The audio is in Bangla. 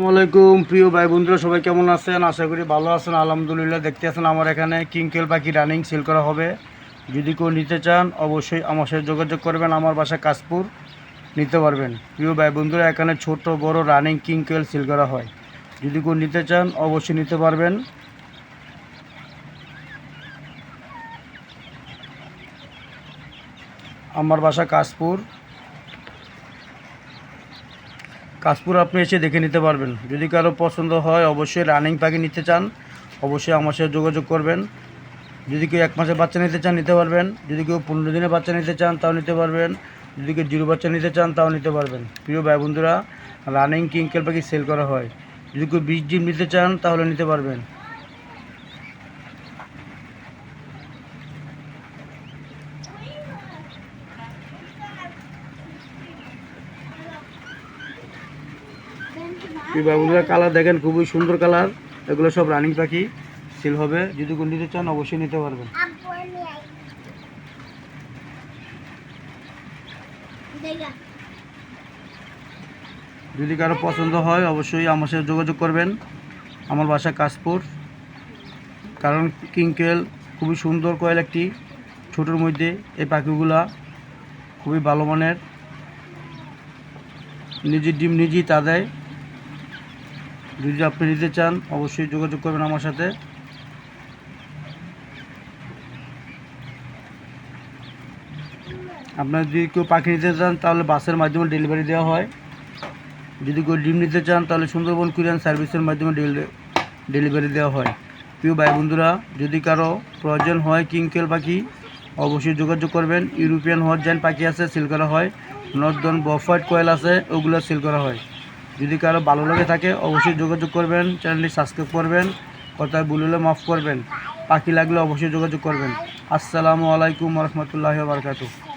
আসসালামু আলাইকুম প্রিয় ভাই বন্ধুরা, সবাই কেমন আছেন? আশা করি ভালো আছেন। আলহামদুলিল্লাহ। দেখতে আছেন আমার এখানে কিংকেল পাখি রানিং সেল করা হবে। যদি কেউ নিতে চান অবশ্যই আমার সাথে যোগাযোগ করবেন। আমার বাসা কাশপুর, নিতে পারবেন। প্রিয় ভাই বন্ধুরা, এখানে ছোট বড় রানিং কিংকেল সেল করা হয়। যদি কেউ নিতে চান অবশ্যই নিতে পারবেন। আমার বাসা কাশপুর আপনি এসে দেখে নিতে পারবেন। যদি কারো পছন্দ হয় অবশ্যই রানিং পাখি নিতে চান অবশ্যই আমার সাথে যোগাযোগ করবেন। যদি কেউ 1 মাসের বাচ্চা নিতে চান নিতে পারবেন। যদি কেউ 15 দিনের বাচ্চা নিতে চান তাও নিতে পারবেন। যদি কেউ 0 বাচ্চা নিতে চান তাও নিতে পারবেন। প্রিয় ভাই বন্ধুরা, রানিং কিংকেল পাখি সেল করা হয়। যদি কেউ 20 ডিম নিতে চান তাহলে নিতে পারবেন। প্রিয় ভাই বন্ধুরা, কালার দেখেন, খুবই সুন্দর কালার। এগুলো সব রানিং পাখি সেল হবে। যদি কেউ নিতে চান অবশ্যই নিতে পারবেন। যদি কারো পছন্দ হয় অবশ্যই আমার সাথে যোগাযোগ করবেন। আমার বাসা কাশপুর। কারণ কিংকেল খুবই সুন্দর কোয়েল একটি, ছোটোর মধ্যে এই পাখিগুলা খুবই ভালো মানের। নিজের ডিম নিজেই তা দেয়। যদি আপনি নিতে চান অবশ্যই যোগাযোগ করবেন আমার সাথে। আপনার যদি কেউ পাখি নিতে চান তাহলে বাসের মাধ্যমে ডেলিভারি দেওয়া হয়। যদি কেউ ডিম নিতে চান তাহলে সুন্দরবন কুরিয়ান সার্ভিসের মাধ্যমে ডেলিভারি দেওয়া হয়। প্রিয় ভাই বন্ধুরা, যদি কারো প্রয়োজন হয় কিংকেল পাখি অবশ্যই যোগাযোগ করবেন। ইউরোপিয়ান হটজাইন পাখি আছে, সেল করা হয়। নর্দন বফাইট কোয়েল আছে, ওগুলো সেল করা হয়। যদি কারো ভালো লাগে থাকে অবশ্যই যোগাযোগ করবেন। চ্যানেলটি সাবস্ক্রাইব করবেন। কথায় ভুল হলে মাফ করবেন। পাখি লাগলে অবশ্যই যোগাযোগ করবেন। আসসালামু আলাইকুম রহমতুল্লাহি ওয়া বারাকাতুহু।